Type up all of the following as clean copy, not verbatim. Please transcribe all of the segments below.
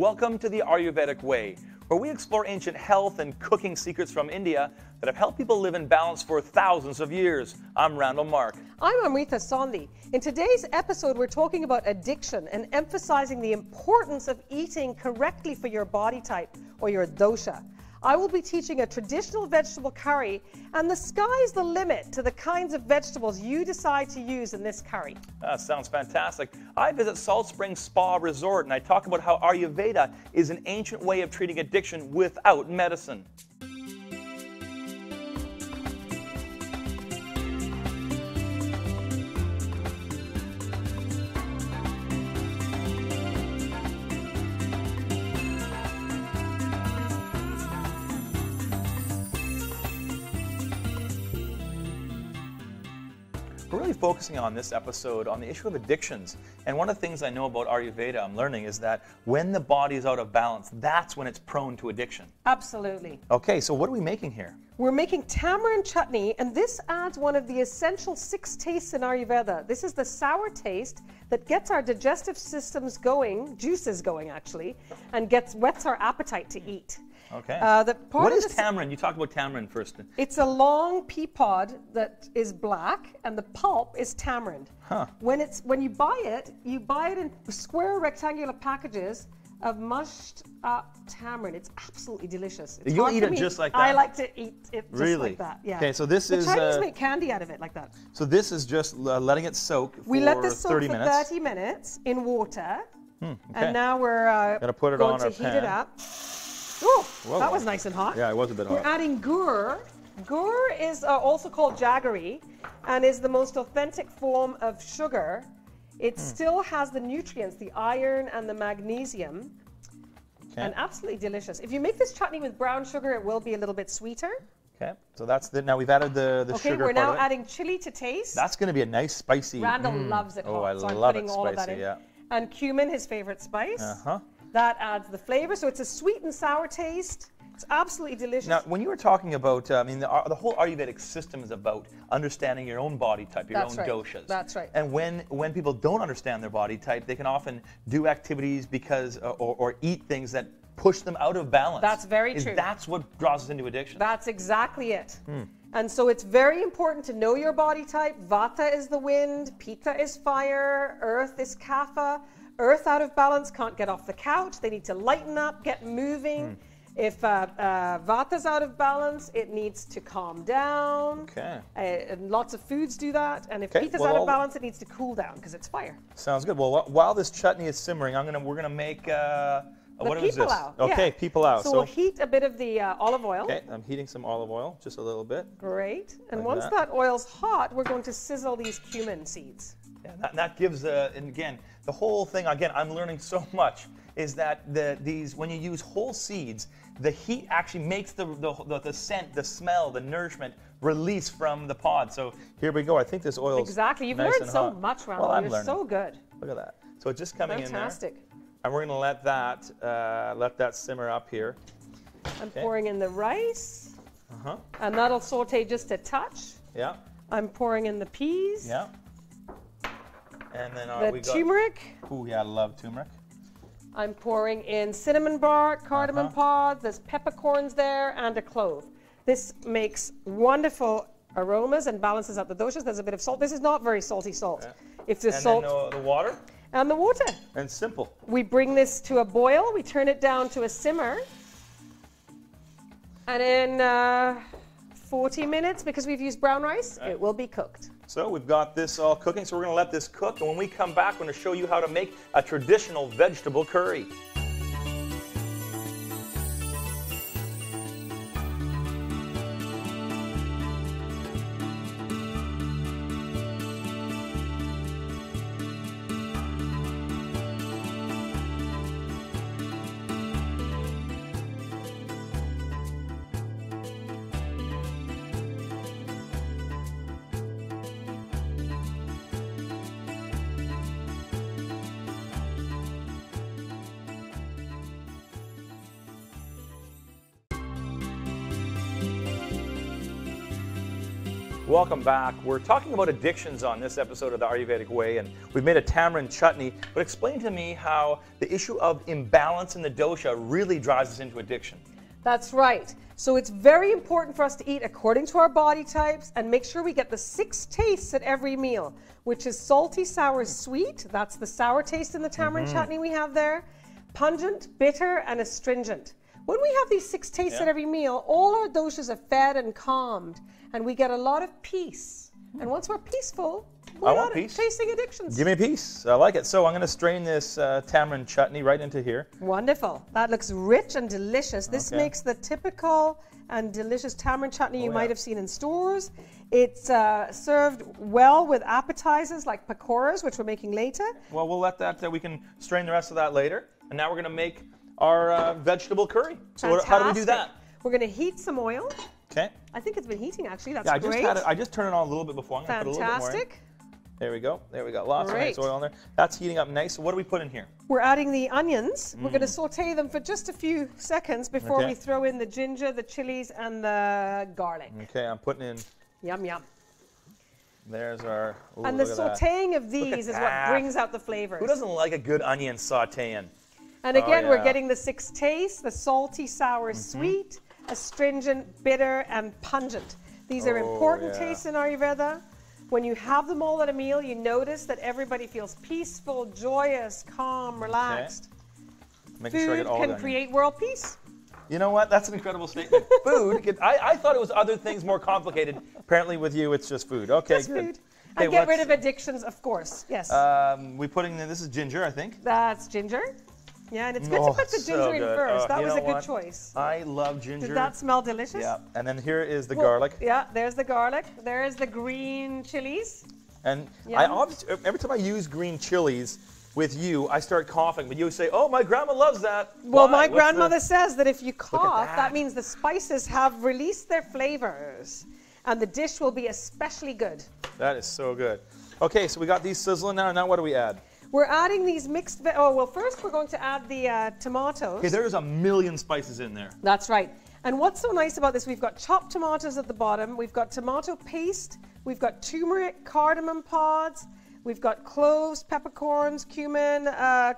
Welcome to the Ayurvedic Way, where we explore ancient health and cooking secrets from India that have helped people live in balance for thousands of years. I'm Randall Mark. I'm Amrita Sondhi. In today's episode, we're talking about addiction and emphasizing the importance of eating correctly for your body type or your dosha. I will be teaching a traditional vegetable curry, and the sky's the limit to the kinds of vegetables you decide to use in this curry. That sounds fantastic. I visit Salt Spring Spa Resort, and I talk about how Ayurveda is an ancient way of treating addiction without medicine. We're really focusing on this episode on the issue of addictions. And one of the things I know about Ayurveda I'm learning is that when the body is out of balance, that's when it's prone to addiction. Absolutely. Okay, so what are we making here? We're making tamarind chutney, and this adds one of the essential 6 tastes in Ayurveda. This is the sour taste that gets our digestive systems going, juices going actually, and whets our appetite to eat. Okay. What is tamarind? You talked about tamarind first. It's a long pea pod that is black, and the pulp is tamarind. Huh. When you buy it in square rectangular packages of mushed up tamarind. It's absolutely delicious. It's You'll eat it just like that? I like to eat it just really? like that. Yeah. Okay, so this is. The Chinese make candy out of it like that. So this is just letting it soak for 30 minutes. We let this soak for 30 minutes in water, okay. and now we're gonna put it going on to our heat pan. it up. Oh, Whoa. that was nice and hot. Yeah, it was a bit hot. We're adding gur. Gur is also called jaggery and is the most authentic form of sugar. It still has the nutrients, the iron and the magnesium, and absolutely delicious. If you make this chutney with brown sugar, it will be a little bit sweeter. Okay, so that's now we've added the sugar. Okay, we're part now of it. adding chili to taste. That's going to be a nice spicy. Randall loves it hot, Oh, I so I'm love putting it all spicy, of that in. yeah. And cumin, his favorite spice. Uh-huh. That adds the flavor, so it's a sweet and sour taste. It's absolutely delicious. Now, when you were talking about, the whole Ayurvedic system is about understanding your own body type, your own doshas. That's right. And when people don't understand their body type, they can often do activities because or eat things that push them out of balance. That's very true. That's what draws us into addiction. That's exactly it. And so it's very important to know your body type. Vata is the wind, Pitta is fire, Earth is Kapha. Earth out of balance can't get off the couch. They need to lighten up, get moving. If Vata's out of balance, it needs to calm down. Okay. And lots of foods do that. And if Pitta's out of balance, it needs to cool down because it's fire. Sounds good. Well, while this chutney is simmering, we're gonna make what is this? Okay, pea pilau. So we'll heat a bit of the olive oil. Okay, I'm heating some olive oil, just a little bit. Great. And Like once that. oil's hot, we're going to sizzle these cumin seeds. Yeah, that gives, and again, the whole thing, again, I'm learning so much, is that when you use whole seeds, the heat actually makes the scent, the smell, the nourishment release from the pod. So here we go. I think this oil's Exactly. You've nice learned and so hot. much, Randall. Well, I'm You're learning. so good. Look at that. So it's just coming Fantastic. in there. And we're going to let that simmer up here. I'm pouring in the rice. Uh-huh. And that'll saute just a touch. Yeah. I'm pouring in the peas. Yeah. And then The turmeric. Ooh, yeah, I love turmeric. I'm pouring in cinnamon bark, cardamom pods, there's peppercorns there, and a clove. This makes wonderful aromas and balances out the doshas. There's a bit of salt. This is not very salty salt. Yeah. If the And salt then the water. and the water. And simple. We bring this to a boil. We turn it down to a simmer. And in 40 minutes, because we've used brown rice, it will be cooked. So we've got this all cooking, so we're going to let this cook, and when we come back, we're going to show you how to make a traditional vegetable curry. Welcome back. We're talking about addictions on this episode of the Ayurvedic Way, and we've made a tamarind chutney. But explain to me how the issue of imbalance in the dosha really drives us into addiction. That's right. So it's very important for us to eat according to our body types and make sure we get the 6 tastes at every meal, which is salty, sour, sweet. That's the sour taste in the tamarind chutney we have there. Pungent, bitter, and astringent. When we have these 6 tastes at every meal, all our doshas are fed and calmed, and we get a lot of peace. And once we're peaceful, we're not chasing addictions. Give me peace. I like it. So I'm going to strain this tamarind chutney right into here. Wonderful. That looks rich and delicious. This makes the typical and delicious tamarind chutney you might have seen in stores. It's served well with appetizers like pakoras, which we're making later. Well, we'll let that, we can strain the rest of that later. And now we're going to make our vegetable curry. So how do we do that? We're going to heat some oil. Okay. I think it's been heating actually. That's great. great. I just turned it on a little bit before. I'm going to put a little bit more in. There we go. There we go. Lots of nice oil in there. That's heating up nice. So what do we put in here? We're adding the onions. We're going to saute them for just a few seconds before we throw in the ginger, the chilies, and the garlic. Okay, I'm putting in. Yum, yum. There's our. Ooh, and the sauteing of these is what brings out the flavors. Who doesn't like a good onion sauteing? And again, we're getting the 6 tastes: the salty, sour, sweet, astringent, bitter, and pungent. These are important tastes in Ayurveda. When you have them all at a meal, you notice that everybody feels peaceful, joyous, calm, relaxed. Making sure I get all can create world peace. You know what? That's an incredible statement. Food. I thought it was other things more complicated. Apparently with you, it's just food. Okay, just good. Food. And get rid of addictions, of course. Yes. We're putting in, this is ginger, I think. That's ginger. Yeah, and it's good to put the ginger in first. That was a good choice. I love ginger. Did that smell delicious? Yeah, and then here is the garlic. Yeah, there's the garlic. There's the green chilies. And I obviously, every time I use green chilies with you, I start coughing. But you say, oh, my grandma loves that. Well, my grandmother says that if you cough, that means the spices have released their flavors. And the dish will be especially good. That is so good. Okay, so we got these sizzling now. Now what do we add? We're adding these mixed, well, first we're going to add the tomatoes. Okay, there's a million spices in there. That's right. And what's so nice about this, we've got chopped tomatoes at the bottom, we've got tomato paste, we've got turmeric, cardamom pods, we've got cloves, peppercorns, cumin,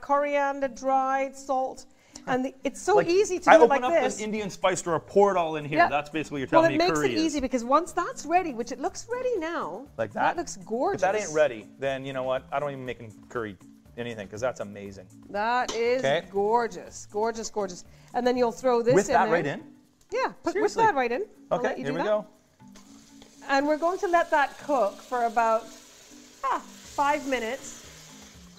coriander, dried, salt. And it's so easy to do it like this. I open up an Indian spice store, pour it all in here. Yeah. That's basically what you're telling me curry is. Well, it makes it easy because once that's ready, which it looks ready now. Like that? That looks gorgeous. If that ain't ready, then you know what? I don't even make curry anything because that's amazing. That is gorgeous. Gorgeous, gorgeous. And then you'll throw this in there. With that right in? Yeah, with that right in. Okay, here we go. And we're going to let that cook for about 5 minutes.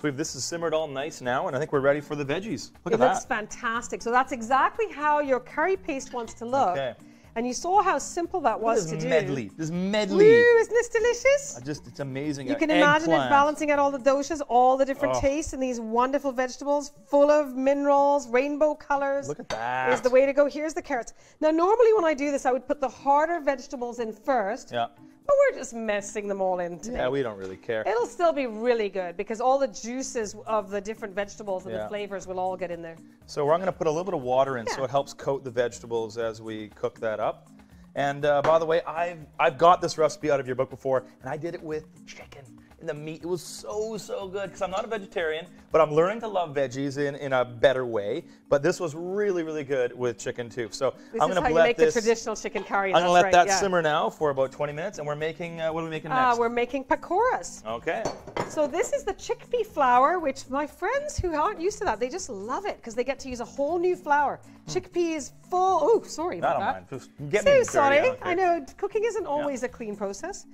This is simmered all nice now, and I think we're ready for the veggies. Look at that. It looks fantastic. So that's exactly how your curry paste wants to look. Okay. And you saw how simple that was to do. This medley. Ooh, isn't this delicious? It's amazing. You can imagine it balancing out all the doshas, all the different tastes, and these wonderful vegetables full of minerals, rainbow colors. Look at that. Is the way to go. Here's the carrots. Now, normally when I do this, I would put the harder vegetables in first. Yeah. But we're just messing them all in today. Yeah, we don't really care. It'll still be really good because all the juices of the different vegetables and the flavors will all get in there. So I'm going to put a little bit of water in so it helps coat the vegetables as we cook that up. And by the way, I've got this recipe out of your book before, and I did it with chicken. And the meat, it was so good because I'm not a vegetarian, but I'm learning to love veggies in a better way. But this was really good with chicken too. So I'm going to let this. This is how you make the traditional chicken curry. I'm going to let that simmer now for about 20 minutes, and we're making, what are we making next? We're making pakoras. Okay. So this is the chickpea flour, which my friends who aren't used to that, they just love it because they get to use a whole new flour. Chickpea is full. Oh, sorry about that. Mind. Get me sorry. I know cooking isn't always a clean process.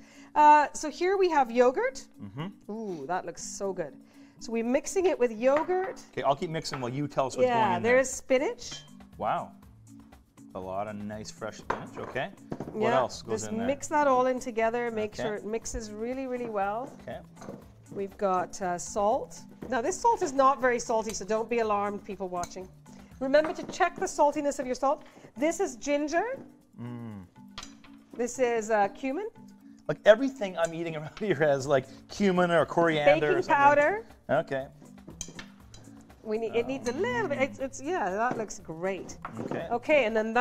So here we have yogurt. Ooh, that looks so good. So we're mixing it with yogurt. Okay, I'll keep mixing while you tell us what's going in there. Yeah, there's spinach. Wow. A lot of nice fresh spinach, okay. What else goes in there? Just mix that all in together. Make sure it mixes really well. Okay. We've got salt. Now this salt is not very salty, so don't be alarmed, people watching. Remember to check the saltiness of your salt. This is ginger. This is cumin. Like everything I'm eating around here has like cumin or coriander or something. Baking powder. Okay. It needs a little bit. That looks great. Okay. Okay, and then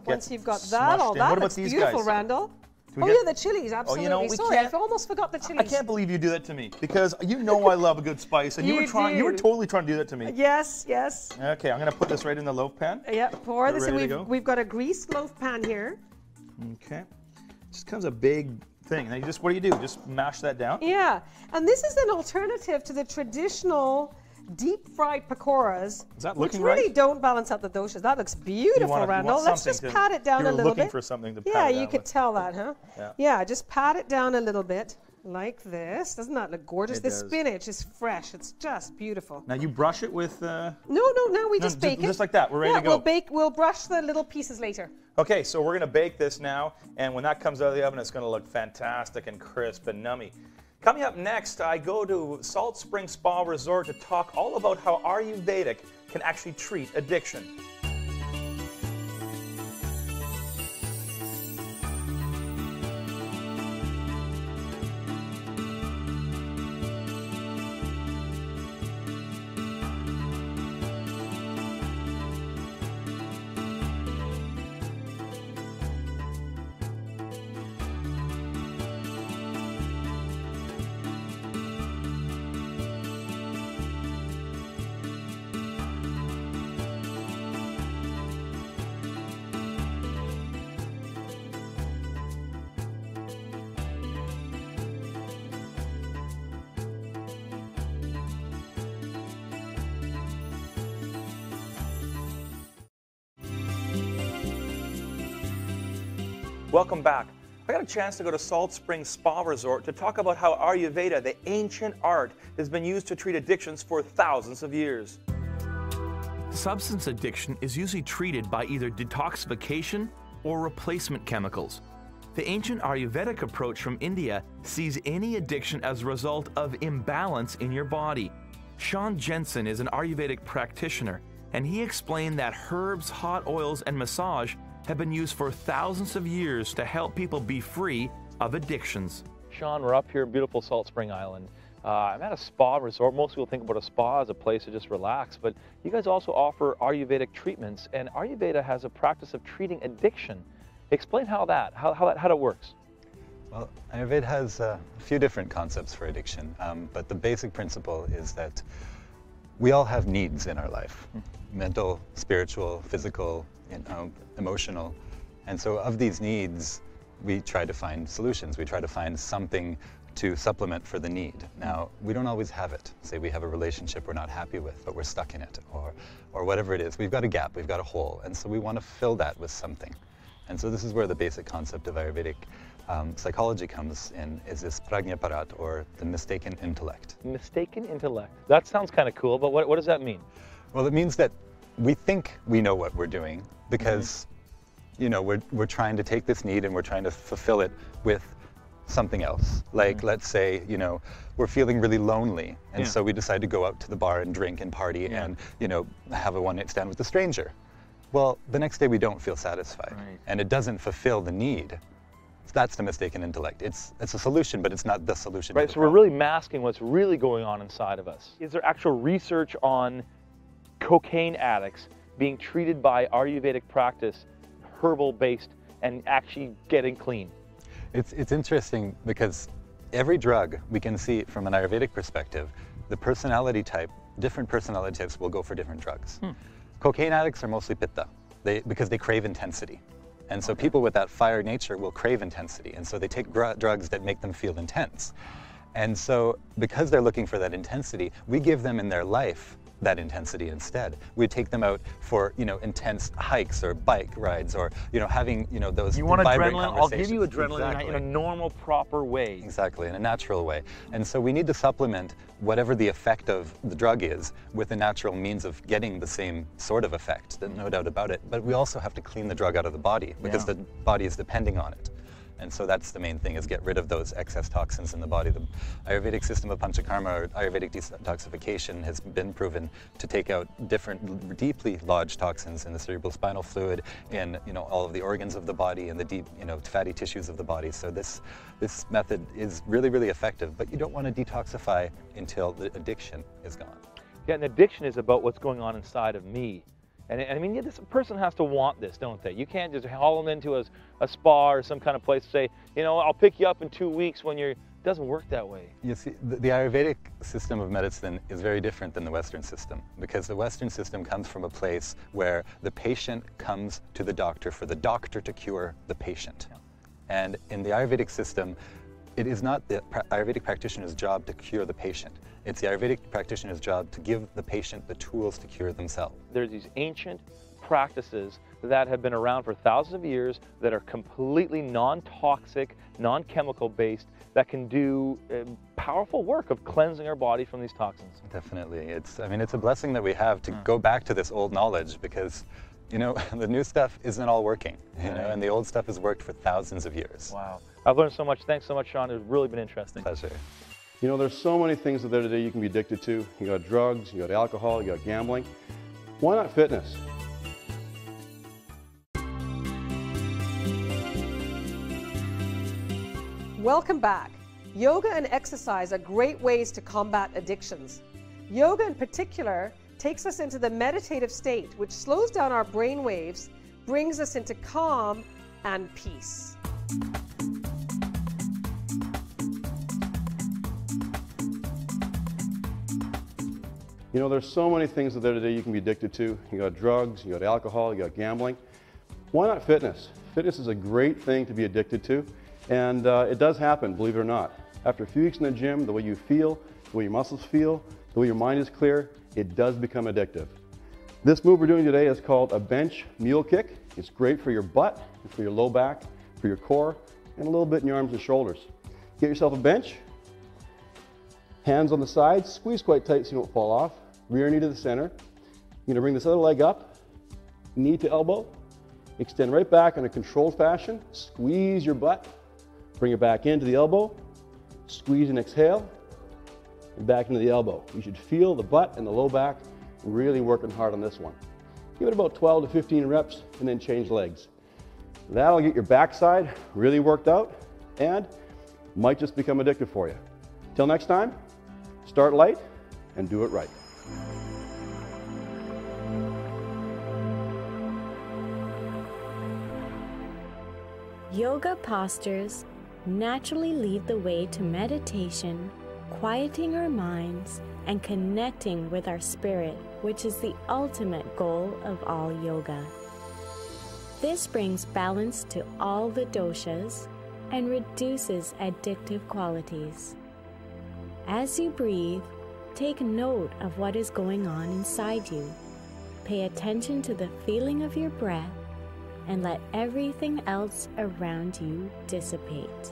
once you've got that all, that looks beautiful, Randall. Oh yeah, the chilies, absolutely. Oh, you know, we Sorry, I can't, almost forgot the chilies. I can't believe you do that to me, because you know I love a good spice, and you were totally trying to do that to me. Yes, yes. Okay, I'm gonna put this right in the loaf pan. Yeah, pour this in. We've got a greased loaf pan here. Okay, just comes a big thing. Now what do? Just mash that down? Yeah, and this is an alternative to the traditional deep fried pakoras, which really don't balance out the doshas. That looks beautiful, Randall. Let's just pat it down a little bit. You're looking for something to pat it down. Yeah, you could tell that, huh? Yeah, just pat it down a little bit like this. Doesn't that look gorgeous? The spinach is fresh. It's just beautiful. Now you brush it with... No, now we just bake it. Just like that. We're ready to go. We'll brush the little pieces later. Okay, so we're going to bake this now, and when that comes out of the oven, it's going to look fantastic and crisp and nummy. Coming up next, I go to Salt Spring Spa Resort to talk all about how Ayurvedic can actually treat addiction. Welcome back. I got a chance to go to Salt Spring Spa Resort to talk about how Ayurveda, the ancient art, has been used to treat addictions for thousands of years. Substance addiction is usually treated by either detoxification or replacement chemicals. The ancient Ayurvedic approach from India sees any addiction as a result of imbalance in your body. Sean Jensen is an Ayurvedic practitioner, and he explained that herbs, hot oils, and massage have been used for thousands of years to help people be free of addictions. Sean, we're up here in beautiful Salt Spring Island. I'm at a spa resort. Most people think about a spa as a place to just relax, but you guys also offer Ayurvedic treatments, and Ayurveda has a practice of treating addiction. Explain how it works. Well, Ayurveda has a few different concepts for addiction, but the basic principle is that we all have needs in our life. Mental, spiritual, physical, emotional. And so of these needs, we try to find solutions. We try to find something to supplement for the need. Now, we don't always have it. Say we have a relationship we're not happy with, but we're stuck in it, or whatever it is. We've got a gap, we've got a hole, and so we want to fill that with something. And so this is where the basic concept of Ayurvedic psychology comes in, is this prajnaparat, or the mistaken intellect. Mistaken intellect. That sounds kind of cool, but what does that mean? Well, it means that we think we know what we're doing because, you know, we're trying to take this need and we're trying to fulfill it with something else. Like, let's say, you know, we're feeling really lonely, and so we decide to go out to the bar and drink and party and, you know, have a one-night stand with a stranger. Well, the next day we don't feel satisfied, and it doesn't fulfill the need. That's the mistaken intellect. It's a solution, but it's not the solution. Right, so we're really masking what's really going on inside of us. Is there actual research on cocaine addicts being treated by Ayurvedic practice, herbal-based, and actually getting clean? It's interesting because every drug, we can see from an Ayurvedic perspective, the personality type, different personality types will go for different drugs. Cocaine addicts are mostly pitta, because they crave intensity. And so people with that fire nature will crave intensity, and so they take drugs that make them feel intense. And so because they're looking for that intensity, we give them in their life that intensity instead. We take them out for, you know, intense hikes or bike rides, or, you know, having, you know, those You want vibrant adrenaline? I'll give you adrenaline in a normal, proper way. Exactly, in a natural way. And so we need to supplement whatever the effect of the drug is with a natural means of getting the same sort of effect, no doubt about it. But we also have to clean the drug out of the body because the body is depending on it. And so that's the main thing, is get rid of those excess toxins in the body. The Ayurvedic system of Panchakarma, or Ayurvedic detoxification, has been proven to take out different deeply lodged toxins in the cerebral spinal fluid, in, you know, all of the organs of the body, and the deep, you know, fatty tissues of the body. So this method is really, really effective, but you don't want to detoxify until the addiction is gone. Yeah, and addiction is about what's going on inside of me. And I mean, this person has to want this, don't they? You can't just haul them into a spa or some kind of place and say, you know, I'll pick you up in 2 weeks when you're, it doesn't work that way. You see, the Ayurvedic system of medicine is very different than the Western system, because the Western system comes from a place where the patient comes to the doctor for the doctor to cure the patient. Yeah. And in the Ayurvedic system, it is not the Ayurvedic practitioner's job to cure the patient. It's the Ayurvedic practitioner's job to give the patient the tools to cure themselves. There's these ancient practices that have been around for thousands of years that are completely non-toxic, non-chemical based, that can do powerful work of cleansing our body from these toxins. Definitely. I mean, it's a blessing that we have to go back to this old knowledge, because, you know, the new stuff isn't all working, you know, and the old stuff has worked for thousands of years. Wow. I've learned so much. Thanks so much, Sean. It's really been interesting. Pleasure. You know, there's so many things out there today you can be addicted to. You got drugs, you got alcohol, you got gambling. Why not fitness? Welcome back. Yoga and exercise are great ways to combat addictions. Yoga in particular takes us into the meditative state, which slows down our brain waves, brings us into calm and peace. You know, there's so many things out there today you can be addicted to. You got drugs, you got alcohol, you got gambling. Why not fitness? Fitness is a great thing to be addicted to, and it does happen, believe it or not. After a few weeks in the gym, the way you feel, the way your muscles feel, the way your mind is clear, it does become addictive. This move we're doing today is called a bench mule kick. It's great for your butt, for your low back, for your core, and a little bit in your arms and shoulders. Get yourself a bench, hands on the sides, squeeze quite tight so you don't fall off. Rear knee to the center. You're going to bring this other leg up, knee to elbow, extend right back in a controlled fashion, squeeze your butt, bring it back into the elbow, squeeze and exhale, and back into the elbow. You should feel the butt and the low back really working hard on this one. Give it about 12 to 15 reps and then change legs. That'll get your backside really worked out and might just become addictive for you. Till next time, start light and do it right. Yoga postures naturally lead the way to meditation, quieting our minds, and connecting with our spirit, which is the ultimate goal of all yoga. This brings balance to all the doshas and reduces addictive qualities. As you breathe, take note of what is going on inside you. Pay attention to the feeling of your breath and let everything else around you dissipate.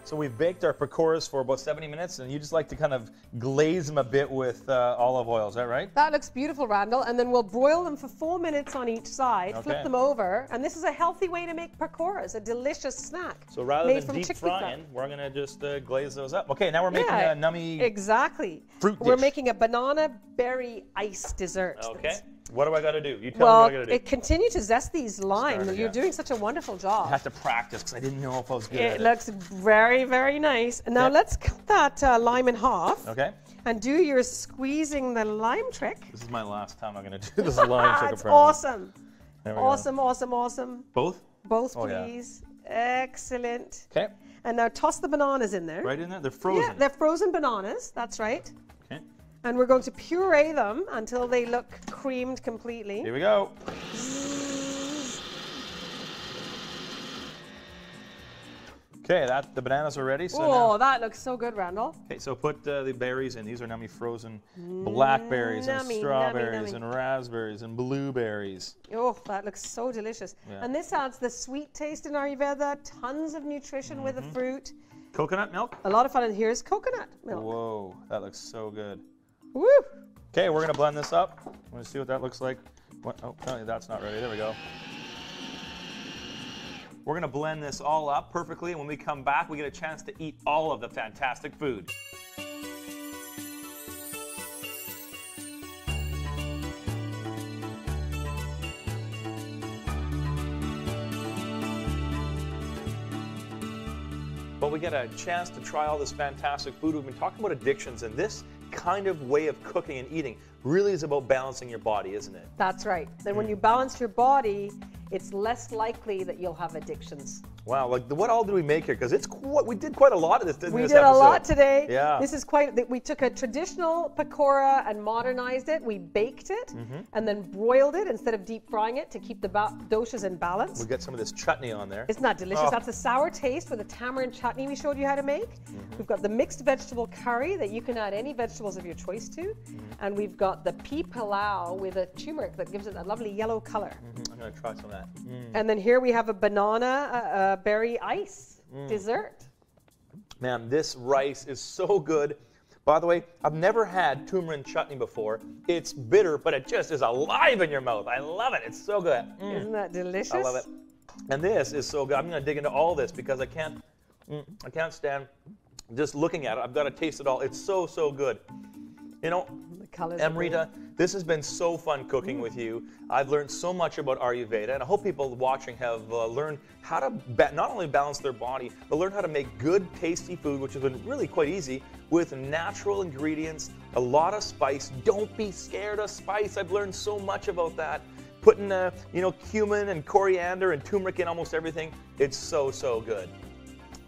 So we've baked our pakoras for about 70 minutes, and you just like to kind of glaze them a bit with olive oil, is that right? That looks beautiful, Randall. And then we'll broil them for 4 minutes on each side, flip Okay. them over, and this is a healthy way to make pakoras, a delicious snack. So rather made than from deep chickpea frying, we're going to just glaze those up. Okay, now we're making Yeah, a nummy exactly. fruit We're dish. making a banana berry ice dessert. Okay, what do I got to do? You tell me Well, what I got to do. continue to zest these limes. Started, You're yeah. doing such a wonderful I job. have to practice because I didn't know if I was good at It it. looks very, very nice. And now Yep. let's cut that lime in half Okay, and do your squeezing the lime trick. this is my last time I'm going to do this lime trick. It's apparently. awesome. There we go. Awesome, awesome, awesome. Both? Both, Oh, yeah. please. Excellent. Okay, And now toss the bananas in there. right in there. They're frozen. Yeah, they're frozen bananas. That's right. Okay, And we're going to puree them until they look creamed completely. here we go. Okay, the bananas are ready. So Oh, now, that looks so good, Randall. okay, so put the berries in. These are nummy frozen blackberries and Nummy, strawberries nummy. and raspberries and blueberries. Oh, that looks so delicious. Yeah. And this adds the sweet taste in Ayurveda, tons of nutrition with the fruit. Coconut milk? A lot of fun. And here's coconut milk. Whoa, that looks so good. Woo! Okay, we're gonna blend this up. Want to see what that looks like? What, oh, no, that's not ready. There we go. We're gonna blend this all up perfectly, and when we come back, we get a chance to eat all of the fantastic food. But we get a chance to try all this fantastic food. We've been talking about addictions, and this kind of way of cooking and eating really is about balancing your body, isn't it? That's right. Then when you balance your body, it's less likely that you'll have addictions. Wow, like what all did we make here? Because we did quite a lot of this, didn't we? We did a lot today. Yeah. This is we took a traditional pakora and modernized it. We baked it and then broiled it instead of deep frying it to keep the doshas in balance. We got some of this chutney on there. Isn't that delicious? Oh. That's a sour taste with a tamarind chutney we showed you how to make. We've got the mixed vegetable curry that you can add any vegetables of your choice to. And we've got the pea pilau with a turmeric that gives it a lovely yellow color. I'm going to try some of that. And then here we have a banana berry ice dessert. Man, this rice is so good. By the way, I've never had tamarind chutney before. It's bitter, but it just is alive in your mouth. I love it. It's so good. Isn't that delicious? I love it. And this is so good. I'm going to dig into all this because I can't stand just looking at it. I've got to taste it all. It's so, so good. You know, Amrita, this has been so fun cooking with you. I've learned so much about Ayurveda, and I hope people watching have learned how to not only balance their body, but learn how to make good, tasty food, which has been really quite easy, with natural ingredients, a lot of spice. Don't be scared of spice. I've learned so much about that. Putting, cumin and coriander and turmeric in almost everything. It's so, so good.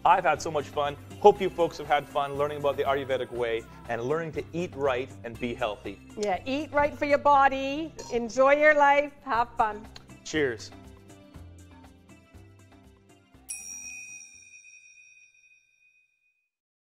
I've had so much fun. Hope you folks have had fun learning about the Ayurvedic way and learning to eat right and be healthy. Yeah, eat right for your body. Enjoy your life. Have fun. Cheers.